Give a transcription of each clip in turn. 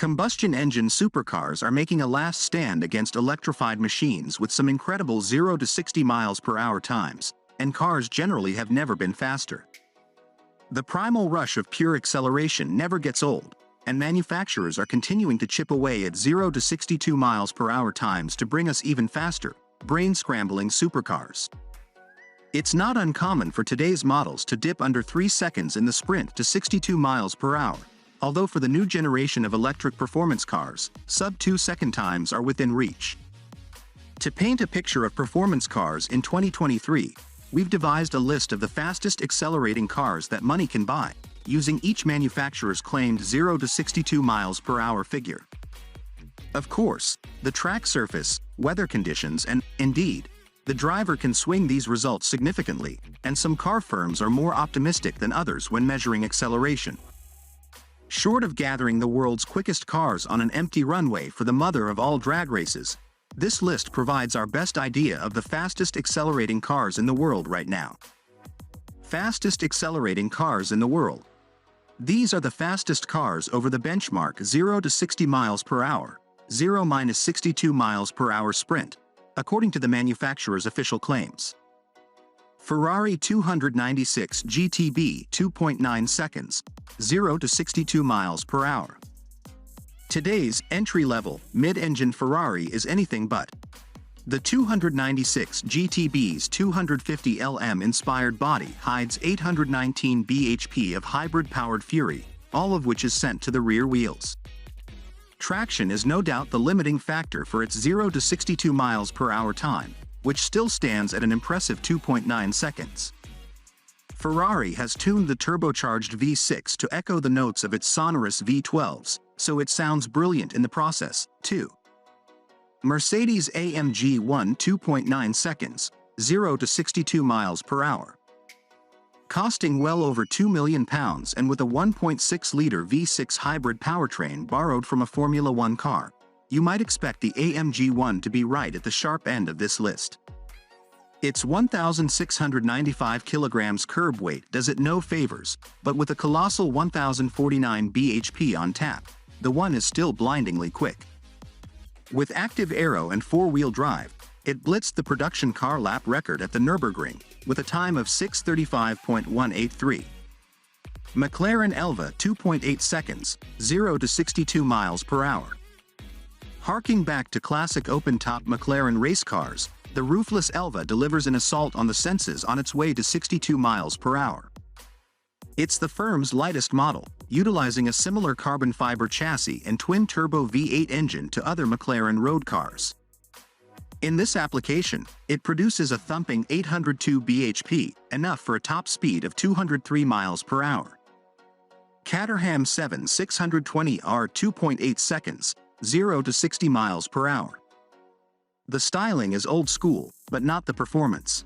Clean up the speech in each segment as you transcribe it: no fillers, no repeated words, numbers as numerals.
Combustion engine supercars are making a last stand against electrified machines with some incredible 0 to 60 miles per hour times, and cars generally have never been faster. The primal rush of pure acceleration never gets old, and manufacturers are continuing to chip away at 0 to 62 miles per hour times to bring us even faster, brain-scrambling supercars. It's not uncommon for today's models to dip under 3 seconds in the sprint to 62 miles per hour. Although for the new generation of electric performance cars, sub-2 second times are within reach. To paint a picture of performance cars in 2023, we've devised a list of the fastest accelerating cars that money can buy, using each manufacturer's claimed 0 to 62 miles per hour figure. Of course, the track surface, weather conditions and, indeed, the driver can swing these results significantly, and some car firms are more optimistic than others when measuring acceleration. Short of gathering the world's quickest cars on an empty runway for the mother of all drag races, this list provides our best idea of the fastest accelerating cars in the world right now. Fastest accelerating cars in the world. These are the fastest cars over the benchmark 0 to 60 miles per hour, 0-62 miles per hour sprint, according to the manufacturer's official claims. Ferrari 296 GTB 2.9 seconds, 0 to 62 miles per hour. Today's entry-level, mid-engine Ferrari is anything but. The 296 GTB's 250 Lm-inspired body hides 819 bhp of hybrid-powered fury, all of which is sent to the rear wheels. Traction is no doubt the limiting factor for its 0 to 62 miles per hour time, which still stands at an impressive 2.9 seconds. Ferrari has tuned the turbocharged V6 to echo the notes of its sonorous V12s, so it sounds brilliant in the process, too. Mercedes-AMG won 2.9 seconds, 0 to 62 miles per hour. Costing well over £2 million and with a 1.6-liter V6 hybrid powertrain borrowed from a Formula One car, you might expect the AMG 1 to be right at the sharp end of this list. Its 1,695 kilograms curb weight does it no favors, but with a colossal 1,049 bhp on tap, the one is still blindingly quick. With active aero and four-wheel drive, it blitzed the production car lap record at the Nürburgring, with a time of 6:35.183. McLaren Elva 2.8 seconds, 0 to 62 miles per hour. Harking back to classic open-top McLaren race cars, the roofless Elva delivers an assault on the senses on its way to 62 miles per hour. It's the firm's lightest model, utilizing a similar carbon fiber chassis and twin-turbo V8 engine to other McLaren road cars. In this application, it produces a thumping 802 bhp, enough for a top speed of 203 miles per hour. Caterham 7620R 2.8 seconds, 0 to 60 miles per hour. The styling is old school, but not the performance.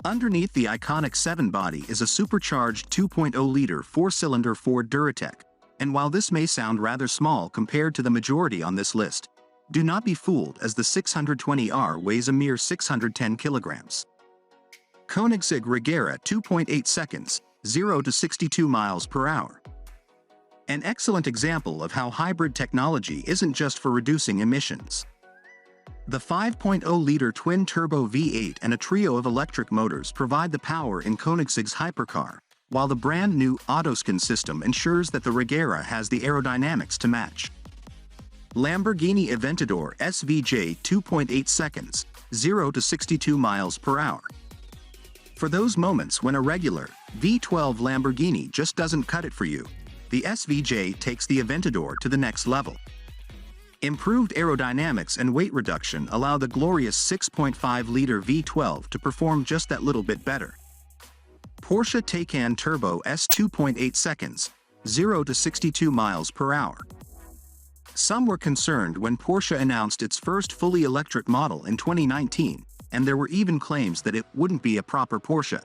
Underneath the iconic 7 body is a supercharged 2.0-liter 4-cylinder Ford Duratec, and while this may sound rather small compared to the majority on this list, do not be fooled as the 620R weighs a mere 610 kilograms. Koenigsegg Regera 2.8 seconds, 0 to 62 miles per hour. An excellent example of how hybrid technology isn't just for reducing emissions. The 5.0-liter twin-turbo V8 and a trio of electric motors provide the power in Koenigsegg's hypercar, while the brand-new Autoscan system ensures that the Regera has the aerodynamics to match. Lamborghini Aventador SVJ 2.8 seconds, 0 to 62 miles per hour. For those moments when a regular V12 Lamborghini just doesn't cut it for you, the SVJ takes the Aventador to the next level. Improved aerodynamics and weight reduction allow the glorious 6.5-liter V12 to perform just that little bit better. Porsche Taycan Turbo S 2.8 seconds, 0 to 62 miles per hour. Some were concerned when Porsche announced its first fully electric model in 2019, and there were even claims that it wouldn't be a proper Porsche.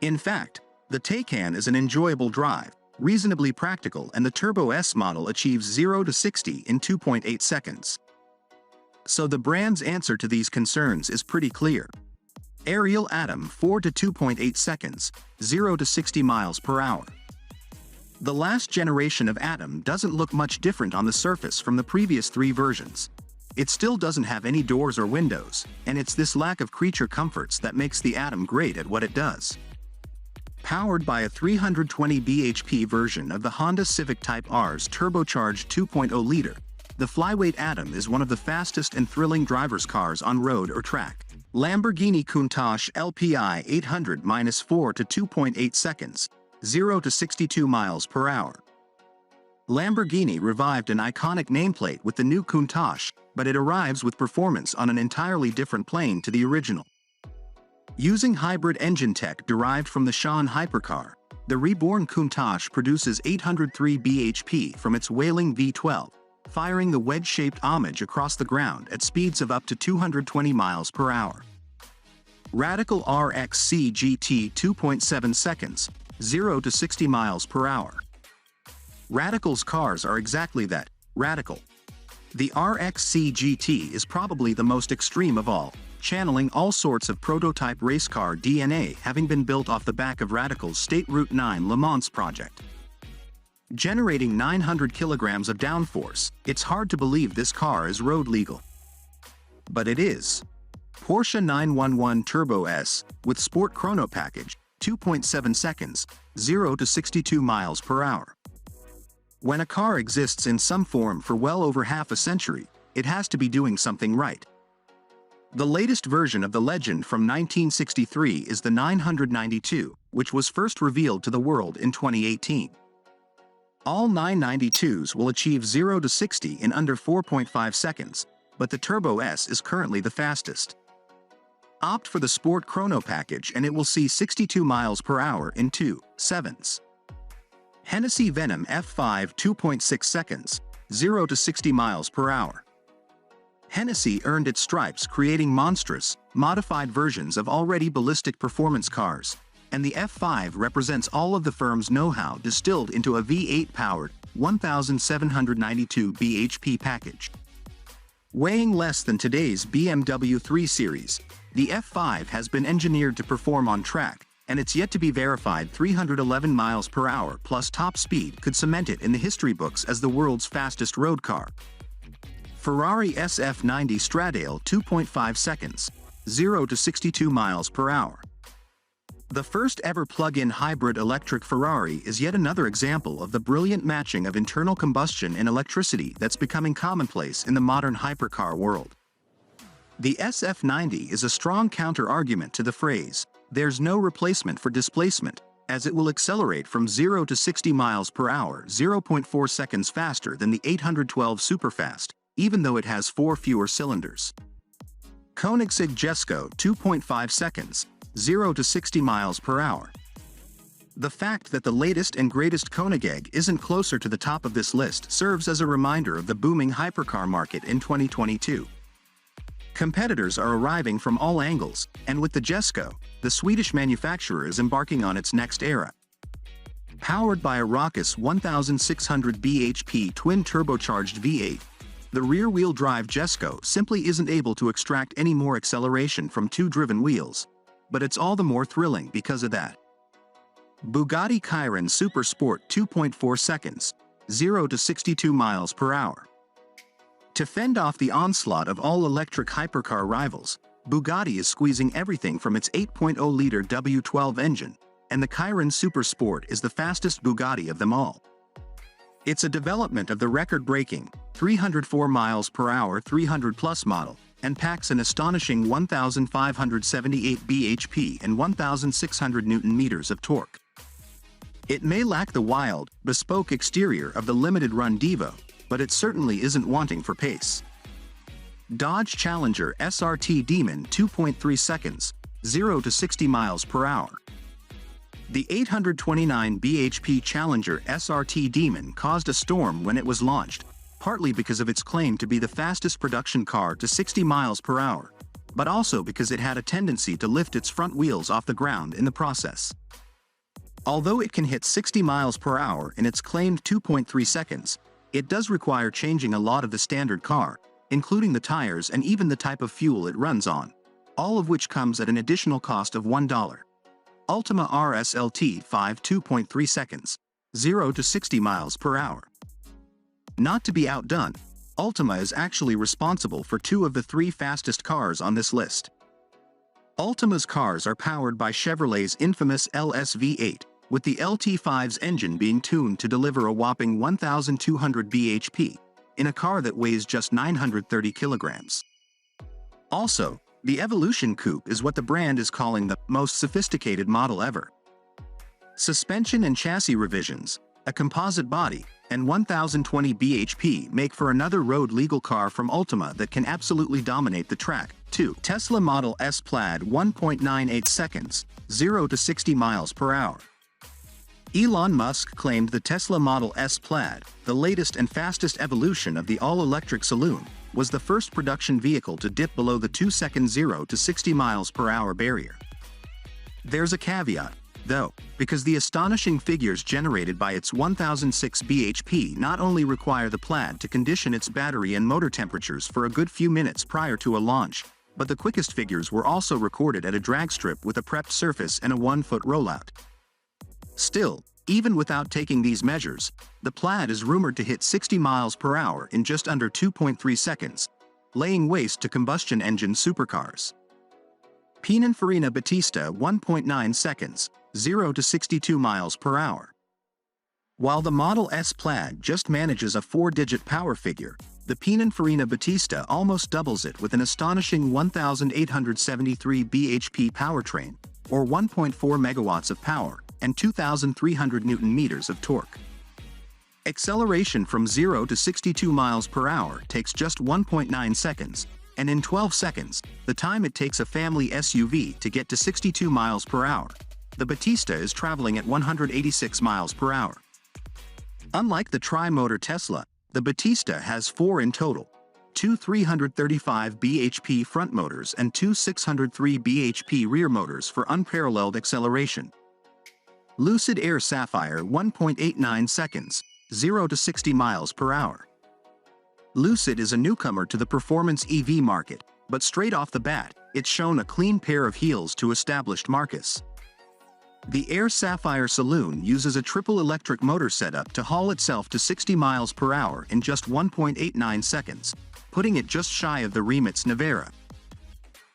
In fact, the Taycan is an enjoyable drive, reasonably practical, and the Turbo S model achieves 0 to 60 in 2.8 seconds. So the brand's answer to these concerns is pretty clear. Ariel Atom 4 to 2.8 seconds, 0 to 60 miles per hour. The last generation of Atom doesn't look much different on the surface from the previous 3 versions. It still doesn't have any doors or windows, and it's this lack of creature comforts that makes the Atom great at what it does. Powered by a 320 bhp version of the Honda Civic Type R's turbocharged 2.0-liter, the flyweight Atom is one of the fastest and thrilling driver's cars on road or track. Lamborghini Countach LPI 800-4 to 2.8 seconds, 0 to 62 miles per hour. Lamborghini revived an iconic nameplate with the new Countach, but it arrives with performance on an entirely different plane to the original. Using hybrid engine tech derived from the Sean hypercar, the reborn Countach produces 803 bhp from its wailing V12, firing the wedge-shaped homage across the ground at speeds of up to 220 miles per hour. Radical RXC GT 2.7 seconds, 0 to 60 miles per hour. Radical's cars are exactly that, radical. The RXC GT is probably the most extreme of all, channeling all sorts of prototype race car DNA having been built off the back of Radical's State Route 9 Le Mans project. Generating 900 kilograms of downforce, it's hard to believe this car is road legal. But it is. Porsche 911 Turbo S, with Sport Chrono package, 2.7 seconds, 0 to 62 miles per hour. When a car exists in some form for well over half a century, it has to be doing something right. The latest version of the legend from 1963 is the 992, which was first revealed to the world in 2018. All 992s will achieve 0 to 60 in under 4.5 seconds, but the Turbo S is currently the fastest. Opt for the Sport Chrono package and it will see 62 miles per hour in 2.7. Hennessy Venom F5 2.6 seconds, 0 to 60 miles per hour. Hennessy earned its stripes creating monstrous, modified versions of already ballistic performance cars, and the F5 represents all of the firm's know-how distilled into a V8-powered, 1,792 bhp package. Weighing less than today's BMW 3 Series, the F5 has been engineered to perform on track, and it's yet to be verified 311 miles per hour plus top speed could cement it in the history books as the world's fastest road car. Ferrari SF90 Stradale 2.5 seconds, 0 to 62 miles per hour. The first ever plug-in hybrid electric Ferrari is yet another example of the brilliant matching of internal combustion and electricity that's becoming commonplace in the modern hypercar world. The SF90 is a strong counter-argument to the phrase, "There's no replacement for displacement," as it will accelerate from 0 to 60 miles per hour 0.4 seconds faster than the 812 Superfast, even though it has 4 fewer cylinders. Koenigsegg Jesko 2.5 seconds, 0 to 60 miles per hour. The fact that the latest and greatest Koenigsegg isn't closer to the top of this list serves as a reminder of the booming hypercar market in 2022. Competitors are arriving from all angles, and with the Jesko, the Swedish manufacturer is embarking on its next era. Powered by a raucous 1,600 bhp twin-turbocharged V8, the rear-wheel drive Jesko simply isn't able to extract any more acceleration from 2-driven wheels, but it's all the more thrilling because of that. Bugatti Chiron Super Sport 2.4 seconds, 0 to 62 miles per hour. To fend off the onslaught of all-electric hypercar rivals, Bugatti is squeezing everything from its 8.0-liter W12 engine, and the Chiron Super Sport is the fastest Bugatti of them all. It's a development of the record-breaking, 304 miles per hour 300+ model, and packs an astonishing 1,578 bhp and 1,600 Nm of torque. It may lack the wild, bespoke exterior of the limited-run Devo, but it certainly isn't wanting for pace. Dodge Challenger SRT Demon 2.3 seconds, 0 to 60 miles per hour. The 829 bhp Challenger SRT Demon caused a storm when it was launched, partly because of its claim to be the fastest production car to 60 miles per hour, but also because it had a tendency to lift its front wheels off the ground in the process. Although it can hit 60 miles per hour in its claimed 2.3 seconds, it does require changing a lot of the standard car, including the tires and even the type of fuel it runs on, all of which comes at an additional cost of $1. Ultima RS LT 5 2.3 seconds, 0 to 60 miles per hour. Not to be outdone, Ultima is actually responsible for 2 of the 3 fastest cars on this list. Ultima's cars are powered by Chevrolet's infamous LSV8, with the LT5's engine being tuned to deliver a whopping 1,200 bhp, in a car that weighs just 930 kilograms. Also, the Evolution Coupe is what the brand is calling the most sophisticated model ever. Suspension and chassis revisions, a composite body, and 1,020 bhp make for another road-legal car from Ultima that can absolutely dominate the track, too. Tesla Model S Plaid 1.98 seconds, 0 to 60 miles per hour. Elon Musk claimed the Tesla Model S Plaid, the latest and fastest evolution of the all-electric saloon, was the first production vehicle to dip below the 2-second 0 to 60 miles per hour barrier. There's a caveat, though, because the astonishing figures generated by its 1006 bhp not only require the Plaid to condition its battery and motor temperatures for a good few minutes prior to a launch, but the quickest figures were also recorded at a drag strip with a prepped surface and a 1-foot rollout. Still, even without taking these measures, the Plaid is rumored to hit 60 miles per hour in just under 2.3 seconds, laying waste to combustion engine supercars. Pininfarina Battista 1.9 seconds, 0 to 62 miles per hour. While the Model S Plaid just manages a 4-digit power figure, the Pininfarina Battista almost doubles it with an astonishing 1,873 bhp powertrain, or 1.4 megawatts of power, and 2,300 Newton-meters of torque. Acceleration from 0 to 62 miles per hour takes just 1.9 seconds, and in 12 seconds, the time it takes a family SUV to get to 62 miles per hour, the Battista is traveling at 186 miles per hour. Unlike the tri-motor Tesla, the Battista has 4 in total, 2 335 bhp front motors and 2 603 bhp rear motors for unparalleled acceleration. Lucid Air Sapphire 1.89 seconds, 0 to 60 miles per hour. Lucid is a newcomer to the performance EV market, but straight off the bat, it's shown a clean pair of heels to established Marcus. The Air Sapphire Saloon uses a triple electric motor setup to haul itself to 60 miles per hour in just 1.89 seconds, putting it just shy of the Rimac Nevera.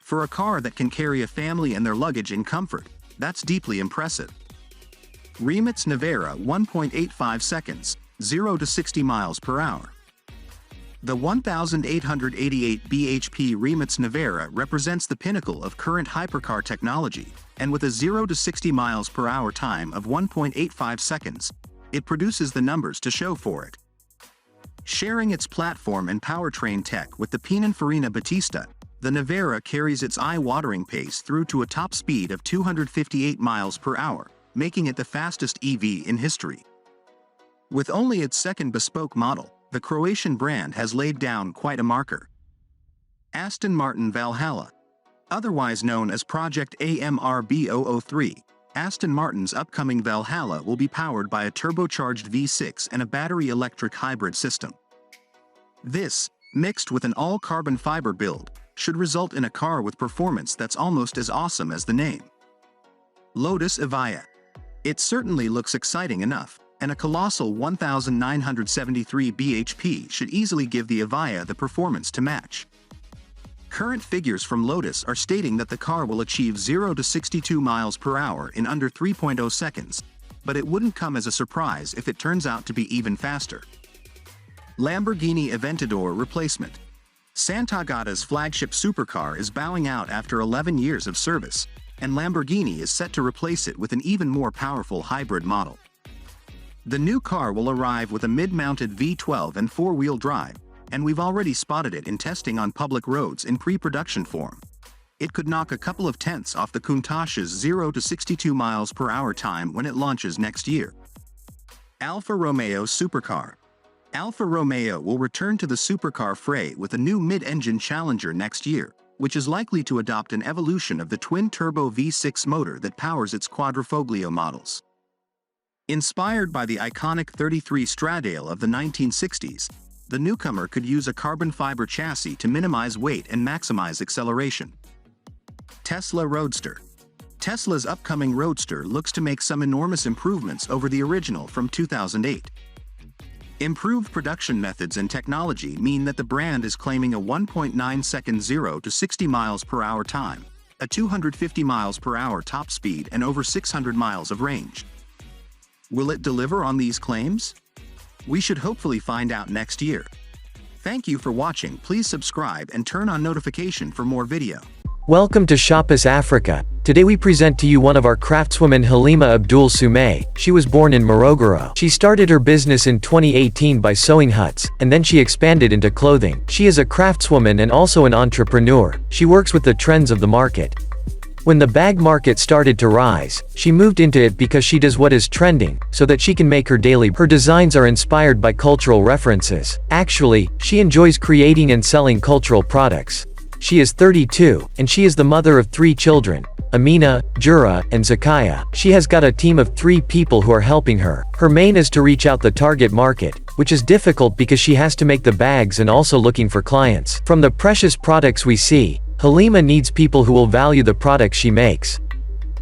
For a car that can carry a family and their luggage in comfort, that's deeply impressive. Rimac Nevera 1.85 seconds, 0 to 60 miles per hour. The 1,888 bhp Rimac Nevera represents the pinnacle of current hypercar technology, and with a 0 to 60 miles per hour time of 1.85 seconds, it produces the numbers to show for it. Sharing its platform and powertrain tech with the Pininfarina Battista, the Nevera carries its eye-watering pace through to a top speed of 258 miles per hour, making it the fastest EV in history. With only its second bespoke model, the Croatian brand has laid down quite a marker. Aston Martin Valhalla. Otherwise known as Project AMRB003, Aston Martin's upcoming Valhalla will be powered by a turbocharged V6 and a battery-electric hybrid system. This, mixed with an all-carbon fiber build, should result in a car with performance that's almost as awesome as the name. Lotus Evija. It certainly looks exciting enough, and a colossal 1,973 bhp should easily give the Evija the performance to match. Current figures from Lotus are stating that the car will achieve 0 to 62 miles per hour in under 3.0 seconds, but it wouldn't come as a surprise if it turns out to be even faster. Lamborghini Aventador replacement. Sant'Agata's flagship supercar is bowing out after 11 years of service, and Lamborghini is set to replace it with an even more powerful hybrid model. The new car will arrive with a mid-mounted V12 and 4-wheel drive, and we've already spotted it in testing on public roads in pre-production form. It could knock a couple of tenths off the Countach's 0 to 62 miles per hour time when it launches next year. Alfa Romeo Supercar. Alfa Romeo will return to the supercar fray with a new mid-engine challenger next year, which is likely to adopt an evolution of the twin-turbo V6 motor that powers its Quadrifoglio models. Inspired by the iconic 33 Stradale of the 1960s, the newcomer could use a carbon fiber chassis to minimize weight and maximize acceleration. Tesla Roadster. Tesla's upcoming Roadster looks to make some enormous improvements over the original from 2008. Improved production methods and technology mean that the brand is claiming a 1.9 second 0 to 60 miles per hour time, a 250 miles per hour top speed and over 600 miles of range. Will it deliver on these claims? We should hopefully find out next year. Thank you for watching. Please subscribe and turn on notification for more video. Welcome to Shoppes Africa. Today we present to you one of our craftswomen, Halima Abdul Soumay. She was born in Morogoro. She started her business in 2018 by sewing huts, and then she expanded into clothing. She is a craftswoman and also an entrepreneur. She works with the trends of the market. When the bag market started to rise, she moved into it because she does what is trending, so that she can make her daily. Her designs are inspired by cultural references. Actually, she enjoys creating and selling cultural products. She is 32, and she is the mother of 3 children, Amina, Jura, and Zakaya. She has got a team of 3 people who are helping her. Her main is to reach out the target market, which is difficult because she has to make the bags and also looking for clients. From the precious products we see, Halima needs people who will value the products she makes.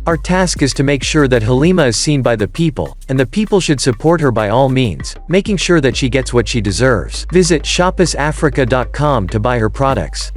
Our task is to make sure that Halima is seen by the people, and the people should support her by all means, making sure that she gets what she deserves. Visit shopesafrica.com to buy her products.